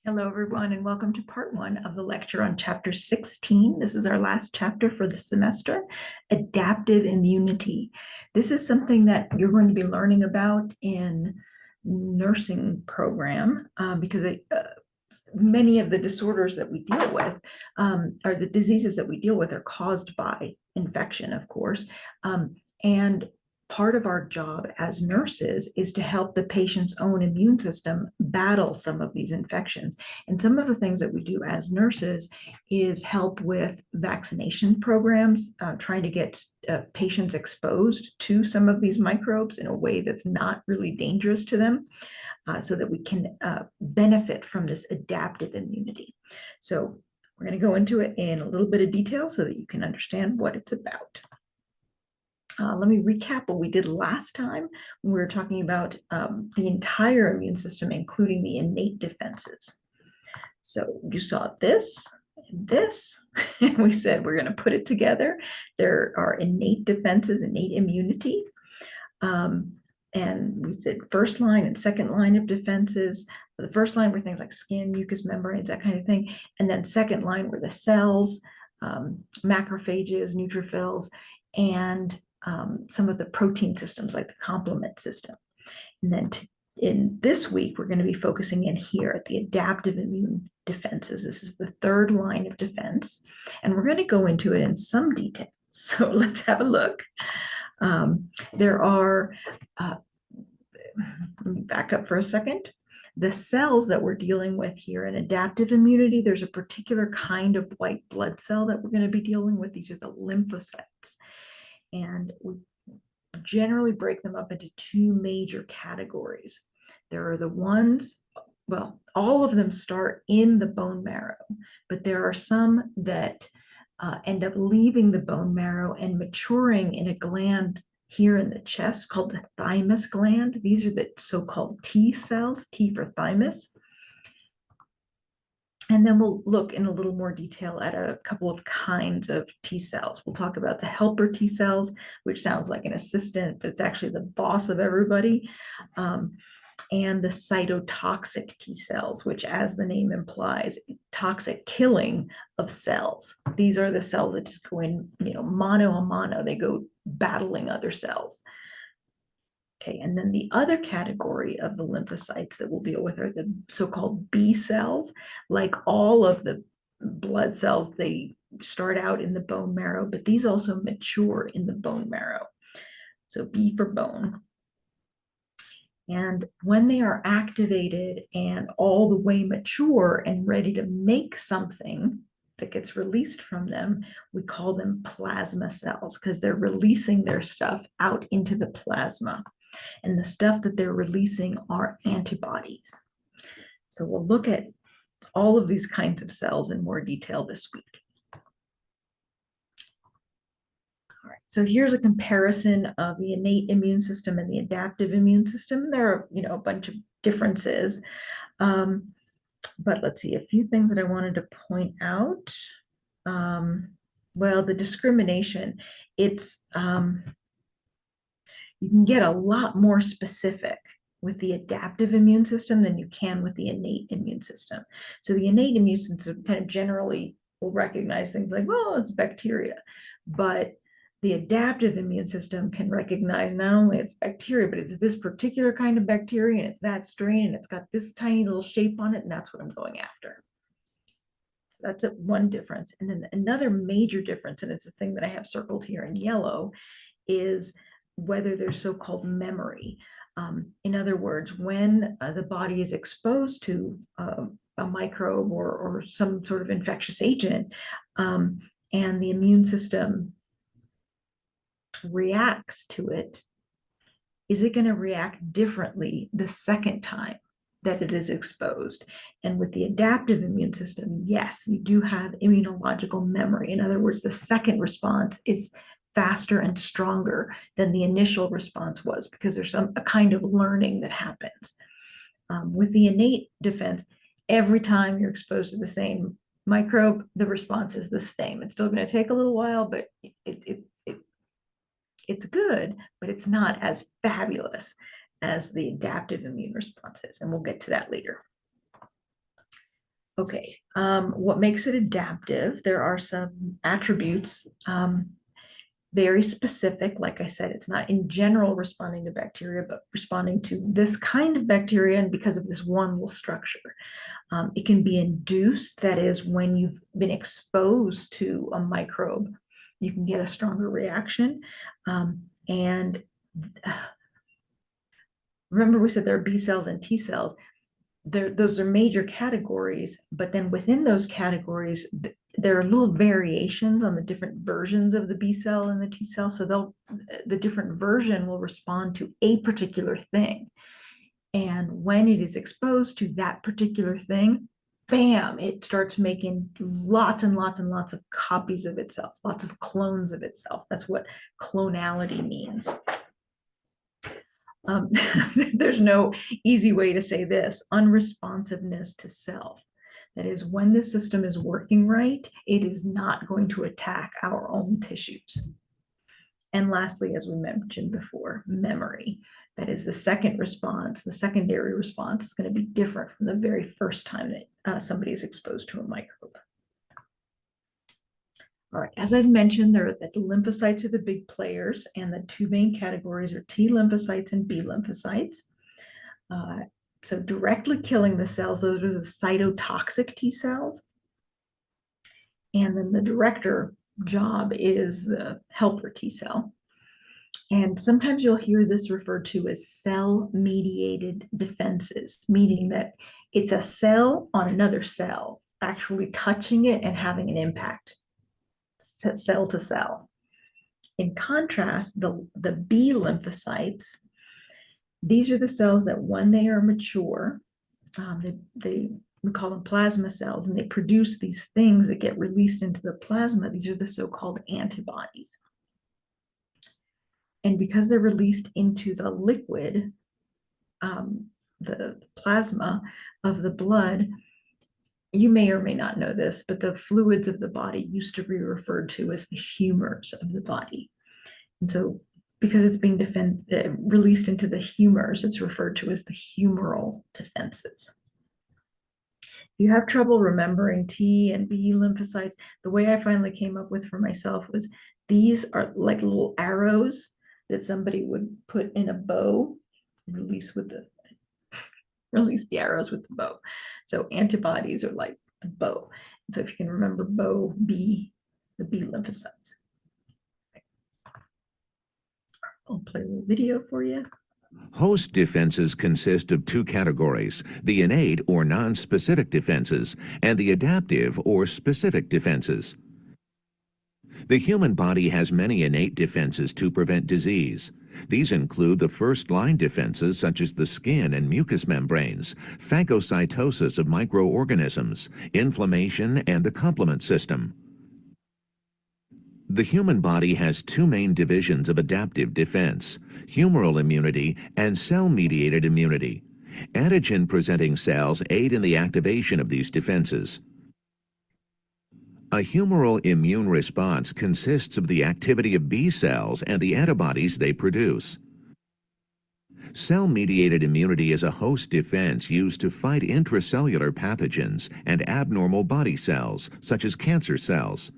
Hello, everyone, and welcome to part one of the lecture on chapter 16. This is our last chapter for the semester, adaptive immunity. This is something that you're going to be learning about in nursing program because many of the disorders that we deal with, or the diseases that we deal with, are caused by infection, of course. And part of our job as nurses is to help the patient's own immune system battle some of these infections. And some of the things that we do as nurses is help with vaccination programs, trying to get patients exposed to some of these microbes in a way that's not really dangerous to them, so that we can benefit from this adaptive immunity. So we're going to go into it in a little bit of detail so that you can understand what it's about. Let me recap what we did last time when we were talking about the entire immune system, including the innate defenses. So you saw this and this, and we said we're going to put it together. There are innate defenses, innate immunity. And we said first line and second line of defenses. The first line were things like skin, mucous membranes, that kind of thing. And then second line were the cells, macrophages, neutrophils, and some of the protein systems like the complement system. And then in this week, we're going to be focusing in here at the adaptive immune defenses. This is the third line of defense, and we're going to go into it in some detail. So let's have a look. There are, let me back up for a second. The cells that we're dealing with here in adaptive immunity, there's a particular kind of white blood cell that we're going to be dealing with. These are the lymphocytes. And we generally break them up into two major categories. There are the ones, well, all of them start in the bone marrow, but there are some that end up leaving the bone marrow and maturing in a gland here in the chest called the thymus gland. These are the so-called T cells, T for thymus. And then we'll look in a little more detail at a couple of kinds of T cells. We'll talk about the helper T cells, which sounds like an assistant, but it's actually the boss of everybody. And the cytotoxic T cells, which, as the name implies, toxic killing of cells. These are the cells that just go in, mano a mano, they go battling other cells. Okay, and then the other category of the lymphocytes that we'll deal with are the so-called B cells. Like all of the blood cells, they start out in the bone marrow, but these also mature in the bone marrow. So B for bone. And when they are activated and all the way mature and ready to make something that gets released from them, we call them plasma cells because they're releasing their stuff out into the plasma. And the stuff that they're releasing are antibodies. So we'll look at all of these kinds of cells in more detail this week. All right, so here's a comparison of the innate immune system and the adaptive immune system. There are, a bunch of differences. But let's see, a few things that I wanted to point out. Well, the discrimination, it's you can get a lot more specific with the adaptive immune system than you can with the innate immune system. So the innate immune system kind of generally will recognize things like, well, it's bacteria, but the adaptive immune system can recognize not only it's bacteria, but it's this particular kind of bacteria, and it's that strain, and it's got this tiny little shape on it, and that's what I'm going after. So that's one difference. And then another major difference, and it's the thing that I have circled here in yellow, is whether there's so-called memory. In other words, when the body is exposed to a microbe or some sort of infectious agent, and the immune system reacts to it, is it going to react differently the second time that it is exposed? And with the adaptive immune system, yes, you do have immunological memory. In other words, the second response is faster and stronger than the initial response was because there's a kind of learning that happens. With the innate defense, every time you're exposed to the same microbe, the response is the same. It's still going to take a little while, but it's good, but it's not as fabulous as the adaptive immune responses, and we'll get to that later. Okay, what makes it adaptive? There are some attributes, very specific. Like I said, it's not in general responding to bacteria, but responding to this kind of bacteria and because of this one little structure. It can be induced, that is, when you've been exposed to a microbe, you can get a stronger reaction. And remember, we said there are B cells and T cells. Those are major categories, but then within those categories, there are little variations on the different versions of the B cell and the T cell. So the different version will respond to a particular thing. And when it is exposed to that particular thing, bam, it starts making lots and lots and lots of copies of itself, lots of clones of itself. That's what clonality means. There's no easy way to say this. Unresponsiveness to self. That is, when the system is working right, it is not going to attack our own tissues. And lastly, as we mentioned before, memory. That is the second response, the secondary response is going to be different from the very first time that somebody is exposed to a microbe. All right, as I've mentioned, the lymphocytes are the big players, and the two main categories are T lymphocytes and B lymphocytes. So directly killing the cells, those are the cytotoxic T cells. And then the director job is the helper T cell. And sometimes you'll hear this referred to as cell-mediated defenses, meaning that it's a cell on another cell, actually touching it and having an impact, cell to cell. In contrast, the B lymphocytes, these are the cells that when they are mature, we call them plasma cells, and they produce these things that get released into the plasma. These are the so-called antibodies. And because they're released into the liquid, the plasma of the blood, you may or may not know this, but the fluids of the body used to be referred to as the humors of the body. And so because it's being released into the humors, it's referred to as the humoral defenses. If you have trouble remembering T and B lymphocytes, the way I finally came up with for myself was these are like little arrows that somebody would put in a bow, release the arrows with the bow. So antibodies are like the bow. And so if you can remember bow B, the B lymphocytes. I'll play a little video for you. Host defenses consist of two categories, the innate or non-specific defenses and the adaptive or specific defenses. The human body has many innate defenses to prevent disease. These include the first-line defenses such as the skin and mucous membranes, phagocytosis of microorganisms, inflammation, and the complement system. The human body has two main divisions of adaptive defense, humoral immunity and cell-mediated immunity. Antigen-presenting cells aid in the activation of these defenses. A humoral immune response consists of the activity of B cells and the antibodies they produce. Cell-mediated immunity is a host defense used to fight intracellular pathogens and abnormal body cells, such as cancer cells.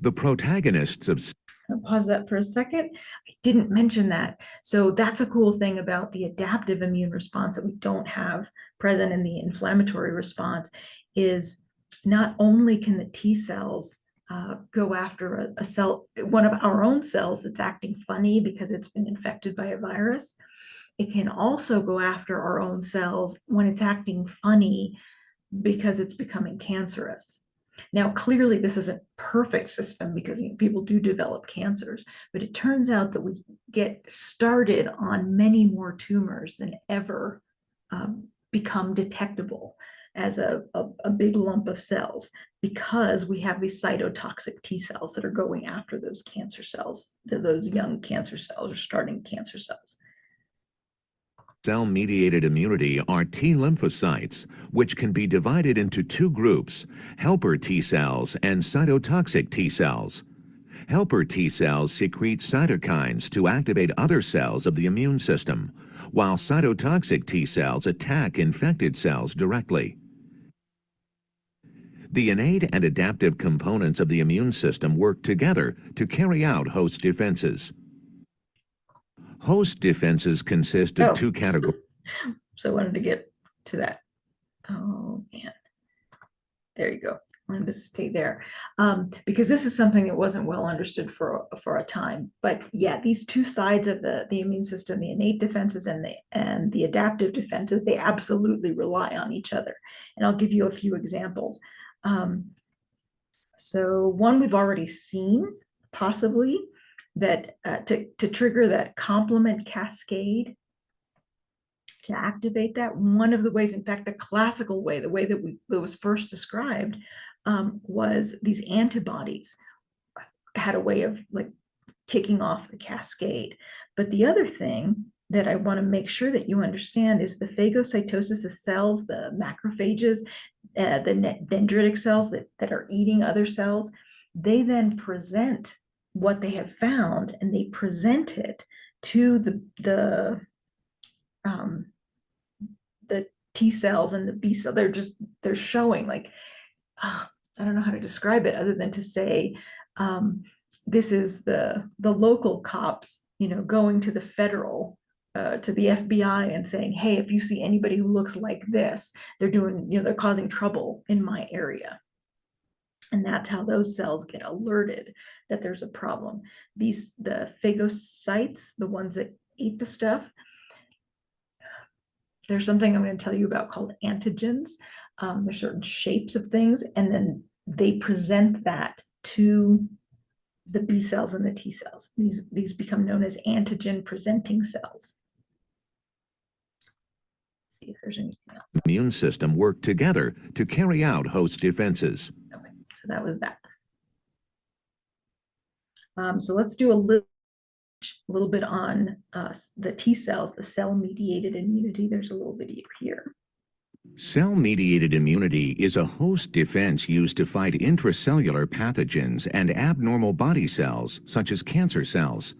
The protagonists of... I'll pause that for a second. I didn't mention that. So that's a cool thing about the adaptive immune response that we don't have present in the inflammatory response is not only can the T cells go after a cell, one of our own cells that's acting funny because it's been infected by a virus, it can also go after our own cells when it's acting funny because it's becoming cancerous. Now, clearly, this isn't a perfect system because people do develop cancers, but it turns out that we get started on many more tumors than ever become detectable as a big lump of cells because we have these cytotoxic T cells that are going after those cancer cells, those young cancer cells or starting cancer cells. Cell-mediated immunity are T lymphocytes, which can be divided into two groups, helper T cells and cytotoxic T cells. Helper T cells secrete cytokines to activate other cells of the immune system, while cytotoxic T cells attack infected cells directly. The innate and adaptive components of the immune system work together to carry out host defenses. Host defenses consist of Oh. two categories. So I wanted to get to that. Oh, man. There you go. I wanted to stay there because this is something that wasn't well understood for a time. But yeah, these two sides of the immune system, the innate defenses and the adaptive defenses, they absolutely rely on each other. And I'll give you a few examples. So one we've already seen, possibly, that to trigger that complement cascade, to activate that, one of the ways, in fact, the classical way, the way that it was first described, was these antibodies had a way of like kicking off the cascade. But the other thing that I want to make sure that you understand is the phagocytosis, the cells, the macrophages, the dendritic cells that are eating other cells, they then present what they have found, and they present it to the T cells and the B cell. They're showing like, I don't know how to describe it other than to say, this is the local cops, going to the federal, to the FBI and saying, hey, if you see anybody who looks like this, they're doing, they're causing trouble in my area. And that's how those cells get alerted that there's a problem. The phagocytes, the ones that eat the stuff, there's something I'm going to tell you about called antigens. There's certain shapes of things, and then they present that to the B cells and the T cells. These become known as antigen presenting cells. Let's see if there's anything else. Immune system work together to carry out host defenses. Okay, so that was that. So let's do a little bit on the T cells, the cell-mediated immunity. There's a little video here. Cell-mediated immunity is a host defense used to fight intracellular pathogens and abnormal body cells, such as cancer cells.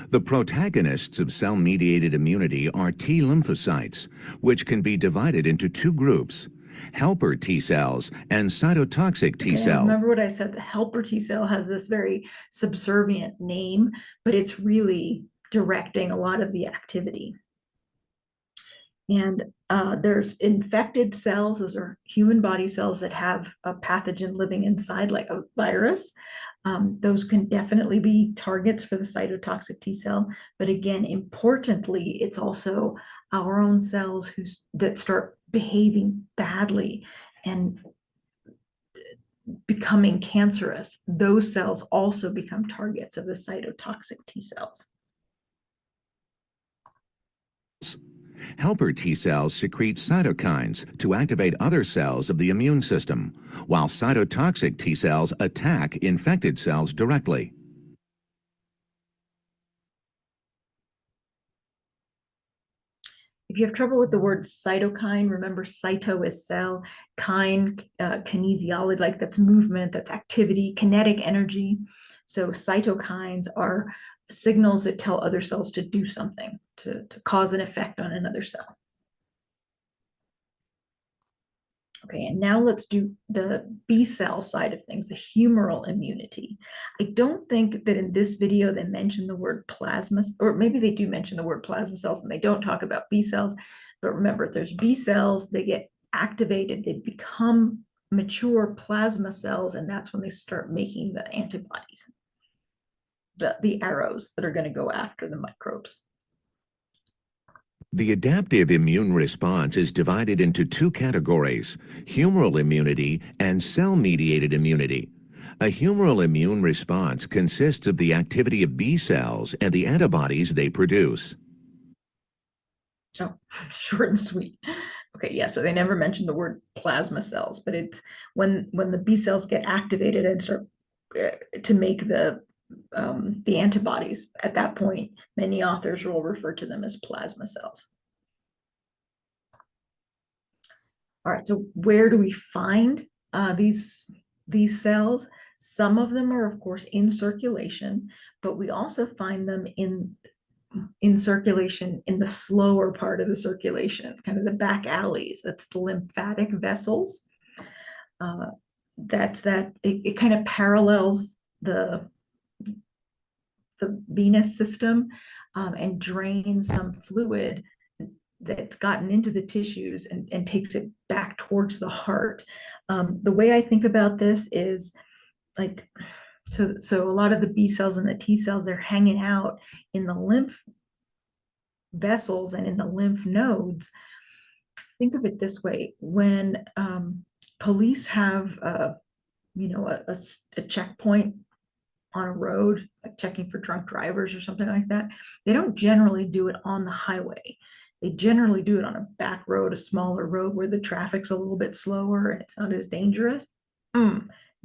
The protagonists of cell-mediated immunity are T lymphocytes, which can be divided into two groups: helper T cells and cytotoxic T cells. Remember what I said, the helper T cell has this very subservient name, but it's really directing a lot of the activity. And there's infected cells. Those are human body cells that have a pathogen living inside, like a virus. Those can definitely be targets for the cytotoxic T cell. But again, importantly, it's also our own cells that start behaving badly and becoming cancerous. Those cells also become targets of the cytotoxic T cells. Helper T cells secrete cytokines to activate other cells of the immune system, while cytotoxic T cells attack infected cells directly. If you have trouble with the word cytokine, remember cyto is cell, kine, kinesiology, like that's movement, that's activity, kinetic energy. So cytokines are signals that tell other cells to do something, to cause an effect on another cell. Okay, and now let's do the B cell side of things, the humoral immunity. I don't think that in this video they mention the word plasma, or maybe they do mention the word plasma cells and they don't talk about B cells. But remember, there's B cells, they get activated, they become mature plasma cells, and that's when they start making the antibodies, the arrows that are going to go after the microbes. The adaptive immune response is divided into two categories: humoral immunity and cell-mediated immunity. A humoral immune response consists of the activity of B cells and the antibodies they produce. Oh, short and sweet. Okay, yeah, so they never mentioned the word plasma cells, but it's when the B cells get activated and start to make the antibodies. At that point, many authors will refer to them as plasma cells. All right, so where do we find these cells? Some of them are, of course, in circulation, but we also find them in circulation in the slower part of the circulation, kind of the back alleys. That's the lymphatic vessels. it kind of parallels the venous system, and drains some fluid that's gotten into the tissues and takes it back towards the heart. The way I think about this is like, so a lot of the B cells and the T cells, they're hanging out in the lymph vessels and in the lymph nodes. Think of it this way: when police have a checkpoint on a road, like checking for drunk drivers or something like that, they don't generally do it on the highway. They generally do it on a back road, a smaller road where the traffic's a little bit slower and it's not as dangerous.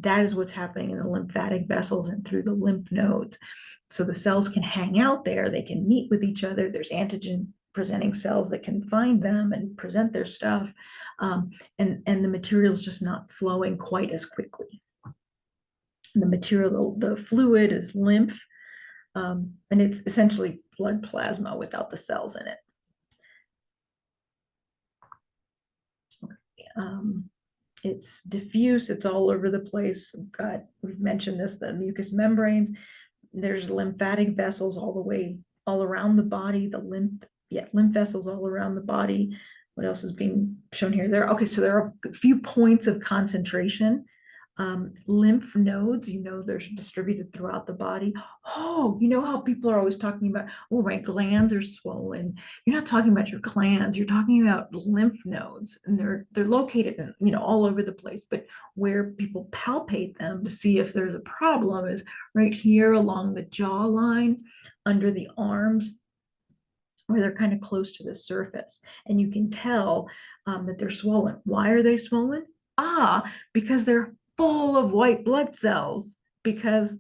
That is what's happening in the lymphatic vessels and through the lymph nodes. So the cells can hang out there, they can meet with each other. There's antigen presenting cells that can find them and present their stuff. And the material is just not flowing quite as quickly. The material, the fluid is lymph, and it's essentially blood plasma without the cells in it. It's diffuse, it's all over the place. We've mentioned this, the mucous membranes. There's lymphatic vessels all around the body, lymph vessels all around the body. What else is being shown here? So there are a few points of concentration. Lymph nodes, they're distributed throughout the body. Oh, you know how people are always talking about, oh, my glands are swollen. You're not talking about your glands, you're talking about lymph nodes, and they're located in, all over the place. But where people palpate them to see if there's a problem is right here along the jawline, under the arms, where they're kind of close to the surface. And you can tell that they're swollen. Why are they swollen? Because they're full of white blood cells, because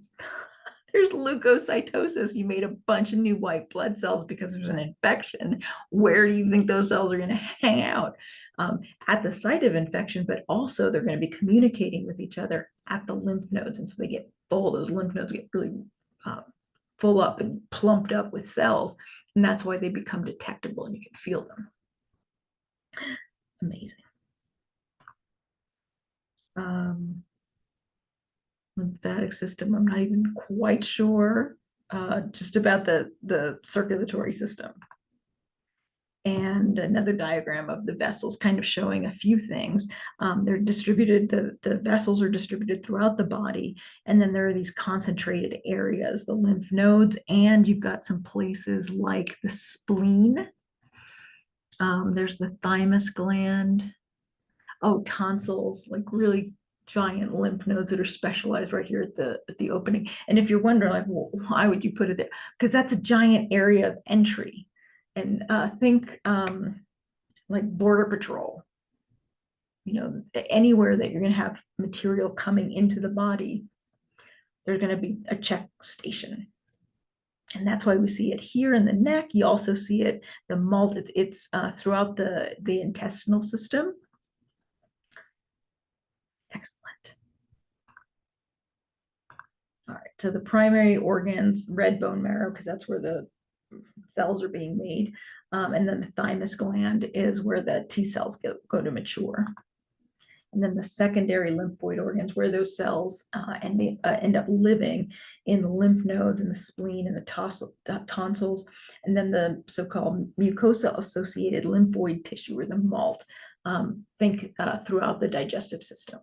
there's leukocytosis. You made a bunch of new white blood cells because there's an infection. Where do you think those cells are going to hang out? At the site of infection, but also they're going to be communicating with each other at the lymph nodes. And so they get full, those lymph nodes get really full up and plumped up with cells. And that's why they become detectable and you can feel them. Amazing. Lymphatic system, I'm not even quite sure, just about the circulatory system. And another diagram of the vessels kind of showing a few things. They're distributed, the vessels are distributed throughout the body. And then there are these concentrated areas, the lymph nodes, and you've got some places like the spleen. There's the thymus gland. Oh, tonsils, like really giant lymph nodes that are specialized right here at the opening. And if you're wondering, like, well, why would you put it there? Because that's a giant area of entry. And think like Border Patrol. Anywhere that you're going to have material coming into the body, there's going to be a check station. And that's why we see it here in the neck. You also see it, the MALT, it's throughout the intestinal system. Excellent. All right, so the primary organs, red bone marrow, because that's where the cells are being made. And then the thymus gland is where the T cells go to mature. And then the secondary lymphoid organs, where those cells end up living in the lymph nodes and the spleen and the tonsils, and then the so-called mucosa-associated lymphoid tissue, or the MALT, throughout the digestive system.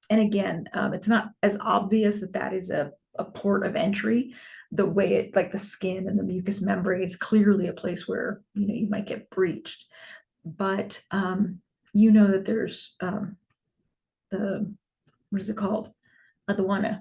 And again, it's not as obvious that is a port of entry. The way it, like the skin and the mucous membrane, is clearly a place where you might get breached. But that there's what is it called? Aduana,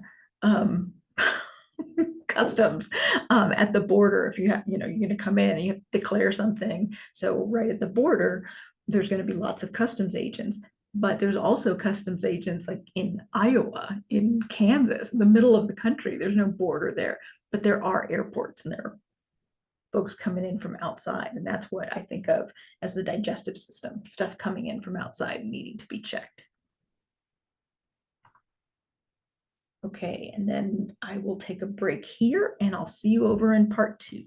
customs at the border. If you have, you're going to come in and you have to declare something. So right at the border, there's going to be lots of customs agents. But there's also customs agents like in Iowa, in Kansas, in the middle of the country. There's no border there, but there are airports and there are folks coming in from outside. And that's what I think of as the digestive system, stuff coming in from outside and needing to be checked. Okay, and then I will take a break here and I'll see you over in part 2.